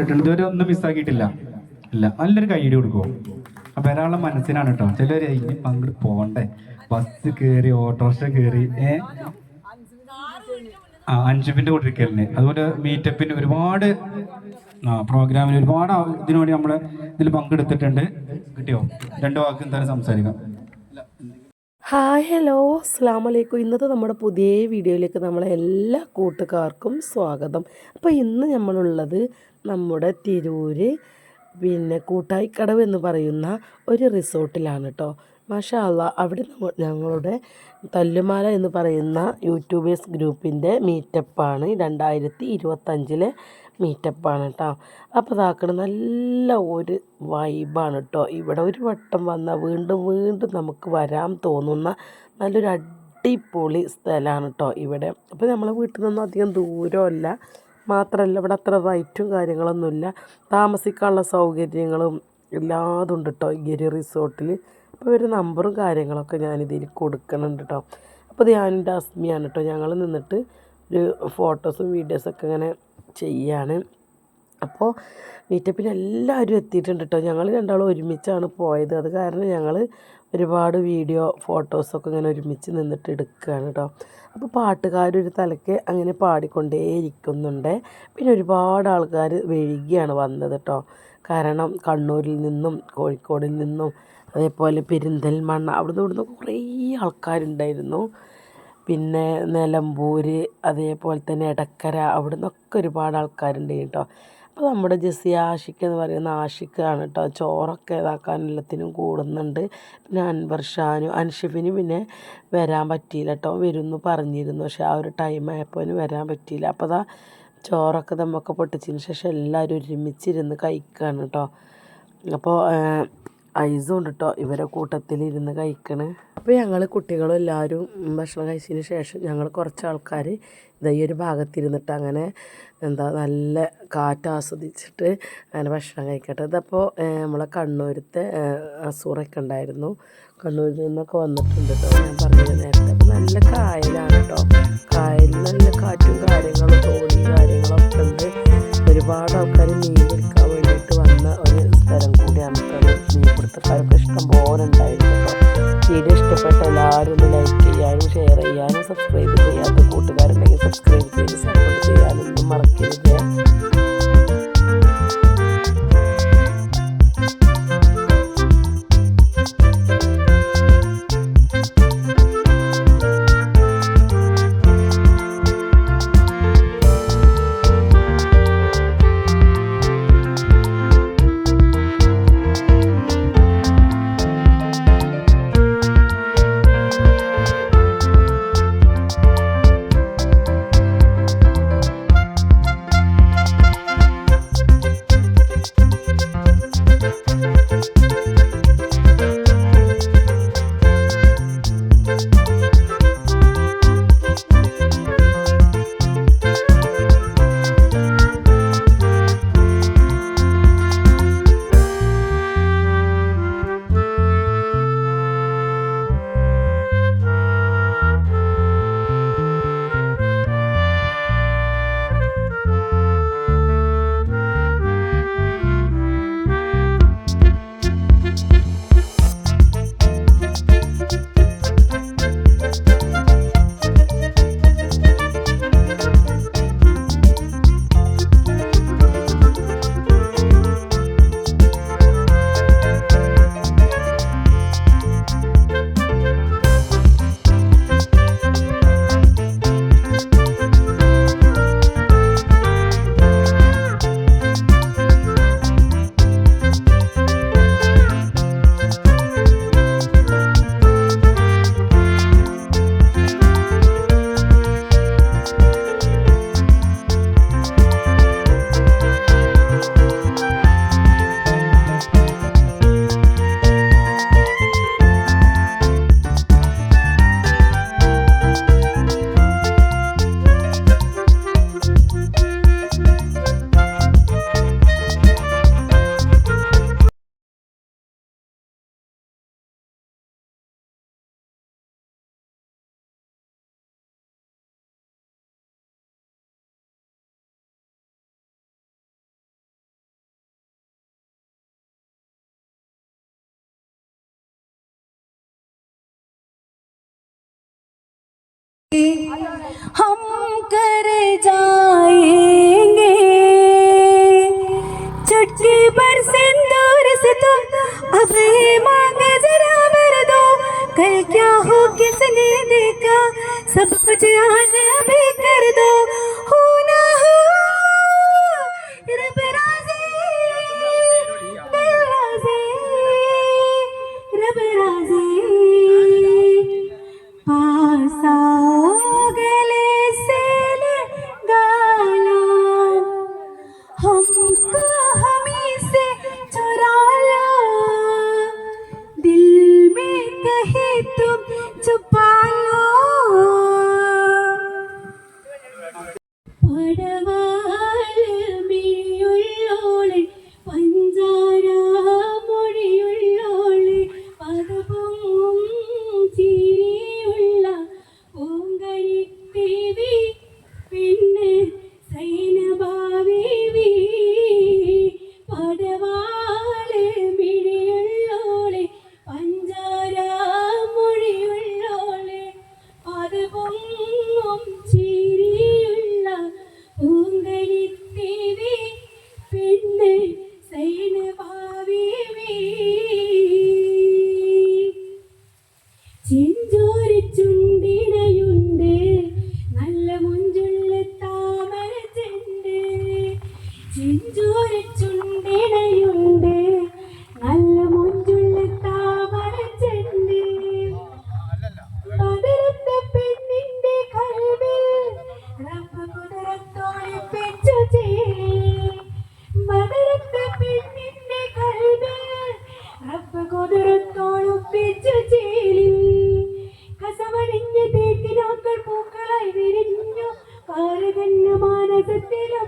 ഇതുവരെ ഒന്നും മിസ്സാക്കിയിട്ടില്ല. ഇല്ല, നല്ലൊരു കൈയ്യടി കൊടുക്കുമോ? അപ്പം ഒരാളുടെ മനസ്സിനാണ് കേട്ടോ. ചിലർ ഇനി അങ്ങോട്ട് പോകണ്ടേ, ബസ് കയറി ഓട്ടോറിക്ഷ കയറി 5 മിനിറ്റ് കൊണ്ടിരിക്കലിന്. അതുപോലെ മീറ്റപ്പിന് ഒരുപാട് പ്രോഗ്രാമിന് ഒരുപാട് ഇതിനുവേണ്ടി നമ്മൾ ഇതിൽ പങ്കെടുത്തിട്ടുണ്ട്. കിട്ടിയോ? 2 വാക്ക് എന്തായാലും സംസാരിക്കാം. ഹായ് ഹലോ അസ്സാം വലൈക്കും. ഇന്നത്തെ നമ്മുടെ പുതിയ വീഡിയോയിലേക്ക് നമ്മളെ എല്ലാ കൂട്ടുകാർക്കും സ്വാഗതം. അപ്പോൾ ഇന്ന് നമ്മളുള്ളത് നമ്മുടെ തിരൂര് കൂട്ടായിക്കടവ് എന്ന് പറയുന്ന ഒരു റിസോർട്ടിലാണ് കേട്ടോ. മാഷാ അല്ലാഹ്, അവിടെ ഞങ്ങളുടെ തല്ലുമാല എന്ന് പറയുന്ന യൂട്യൂബേഴ്സ് ഗ്രൂപ്പിൻ്റെ മീറ്റപ്പാണ്. 2025 മീറ്റപ്പാണ് കേട്ടോ. അപ്പോൾ ഇതാക്കണം, നല്ല ഒരു വൈബാണ് കേട്ടോ. ഇവിടെ ഒരു വട്ടം വന്നാൽ വീണ്ടും വീണ്ടും നമുക്ക് വരാൻ തോന്നുന്ന നല്ലൊരു അടിപൊളി സ്ഥലമാണ് കേട്ടോ ഇവിടെ. അപ്പോൾ നമ്മളെ വീട്ടിൽ നിന്നൊന്നും അധികം ദൂരമല്ല, മാത്രമല്ല ഇവിടെ അത്ര റൈറ്റും കാര്യങ്ങളൊന്നുമില്ല. താമസിക്കാനുള്ള സൗകര്യങ്ങളും എല്ലാതും ഉണ്ട് കേട്ടോ ഈ ഒരു റിസോർട്ടിൽ. അപ്പോൾ ഒരു നമ്പറും കാര്യങ്ങളൊക്കെ ഞാനിതിൽ കൊടുക്കുന്നുണ്ട് കേട്ടോ. അപ്പോൾ ഇത് ഞാനെൻ്റെ അസ്മിയാണ് കേട്ടോ. ഞങ്ങൾ നിന്നിട്ട് ഒരു ഫോട്ടോസും വീഡിയോസൊക്കെ ഇങ്ങനെ ചെയ്യാണ്. അപ്പോൾ മീറ്റപ്പിന് എല്ലാവരും എത്തിയിട്ടുണ്ട് കേട്ടോ. ഞങ്ങൾ രണ്ടാളും ഒരുമിച്ചാണ് പോയത്. അത് കാരണം ഞങ്ങൾ ഒരുപാട് വീഡിയോ ഫോട്ടോസൊക്കെ ഇങ്ങനെ ഒരുമിച്ച് നിന്നിട്ട് എടുക്കുകയാണ് കേട്ടോ. അപ്പോൾ പാട്ടുകാരൊരു തലയ്ക്ക് അങ്ങനെ പാടിക്കൊണ്ടേയിരിക്കുന്നുണ്ട്. പിന്നെ ഒരുപാട് ആൾക്കാർ വൈകിയാണ് വന്നത് കേട്ടോ. കാരണം കണ്ണൂരിൽ നിന്നും കോഴിക്കോടിൽ നിന്നും അതേപോലെ പെരിന്തൽമണ്ണ അവിടുന്ന് ഇവിടുന്ന് കുറേ ആൾക്കാരുണ്ടായിരുന്നു. പിന്നെ നിലമ്പൂർ, അതേപോലെ തന്നെ എടക്കര, അവിടെ നിന്നൊക്കെ ഒരുപാട് ആൾക്കാരുണ്ട് കേട്ടോ. അപ്പോൾ നമ്മുടെ ജെസ്സി ആഷിഖ് എന്ന് പറയുന്ന ആഷിഖാണ് കേട്ടോ ചോറൊക്കെ ഇതാക്കാൻ എല്ലാത്തിനും കൂടുന്നുണ്ട്. പിന്നെ അൻവർ ഷാനു അൻഷിഫിന് പിന്നെ വരാൻ പറ്റിയില്ല കേട്ടോ. വരുമെന്ന് പറഞ്ഞിരുന്നു, പക്ഷേ ആ ഒരു ടൈം ആയപ്പോൾ വരാൻ പറ്റിയില്ല. അപ്പോൾ അതാ ചോറൊക്കെ ദമ്മൊക്കെ പൊട്ടിച്ചതിന് ശേഷം എല്ലാവരും ഒരുമിച്ചിരുന്ന് കഴിക്കുകയാണ് കേട്ടോ. അപ്പോൾ ഐസും ഉണ്ട് കേട്ടോ ഇവരെ കൂട്ടത്തിലിരുന്ന് കഴിക്കണ്. അപ്പോൾ ഞങ്ങൾ കുട്ടികളും എല്ലാവരും ഭക്ഷണം കഴിച്ചതിന് ശേഷം ഞങ്ങൾ കുറച്ച് ആൾക്കാർ ഈ ഒരു ഭാഗത്തിരുന്നിട്ട് അങ്ങനെ നല്ല കാറ്റ് ആസ്വദിച്ചിട്ട് അങ്ങനെ ഭക്ഷണം കഴിക്കട്ടെ. ഇതപ്പോൾ നമ്മളെ കണ്ണൂരത്തെ അസൂറൊക്കെ ഉണ്ടായിരുന്നു, കണ്ണൂരിൽ നിന്നൊക്കെ വന്നിട്ടുണ്ട് കേട്ടോ. ഞാൻ പറഞ്ഞത് നേരത്തെ. അപ്പോൾ നല്ല കായലാണ് കേട്ടോ. കായലിൽ നല്ല കാറ്റും കാര്യങ്ങളും തോണി കാര്യങ്ങളൊക്കെ ഉണ്ട്. ഒരുപാട് ആൾക്കാർ മീൻ പിടിക്കാൻ വേണ്ടിയിട്ട് വന്ന ഒരു സ്ഥലം കൂടിയാണ് കേട്ടോ. മീൻ പിടുത്തക്കാരൊക്കെ ഇഷ്ടം പോലെ ഉണ്ടായിരുന്നു കേട്ടോ. വീഡിയോ ഇഷ്ടപ്പെട്ട എല്ലാവരും ഒന്ന് ലൈക്ക് ചെയ്യാനും ഷെയർ ചെയ്യാനും സബ്സ്ക്രൈബ് ചെയ്യാത്ത കൂട്ടുകാരുണ്ടെങ്കിൽ സബ്സ്ക്രൈബ് ചെയ്ത് സപ്പോർട്ട് ചെയ്യാനൊന്നും മറക്കരുത്. हम कर जाएंगे चुटकी पर सिंदूर से तुम अब ये मांगे जरा भर दो कल क्या हो किसने देखा सब कुछ आज अभी कर दो हो ना हो रब राज़ी दिल राज़ी रब राज़ी पास आओ गले से लगा लो हमको हमी से चुरा लो दिल में कहीं तुम छुपा लो പടവാളമിഴിയുള്ളോളെ പഞ്ചാരമൊഴിയുള്ളോളെ പദപൊങ്ങും ചിരിയുള്ള പൂങ്കഴിത്തേവി പിന്നെ സൈനഭാവേവി പടവാളമിഴിയുള്ളോളെ പഞ്ചാരമൊഴിയുള്ളോളെ പദപൊങ്ങും ചിരിയുള്ള പൂങ്കഴിത്തേവി പിന്നെ സൈനഭാവേവി ചെഞ്ചോര ചുണ്ടിനയുണ്ട് നല്ല മുഞ്ചുള്ള താമര ചെണ്ട് ചെഞ്ചോര ചുണ്ടിനയുണ്ട് നല്ല മുഞ്ചുള്ള താമര ചെണ്ട് പതറുന്ന പെണ്ണിന്റെ കൽവിൽ റബ്ബ് കുതിരത്തൊളിപ്പിച്ചു ചേലി പതറുന്ന പെണ്ണിന്റെ കൽവിൽ റബ്ബ് കുതിരത്തൊളിപ്പിച്ചു ചേലി കസവണിഞ്ഞ തേക്കിനാക്കൾ പൂക്കളായി വിരിഞ്ഞു കാരകന്ന മാനസത്തിലും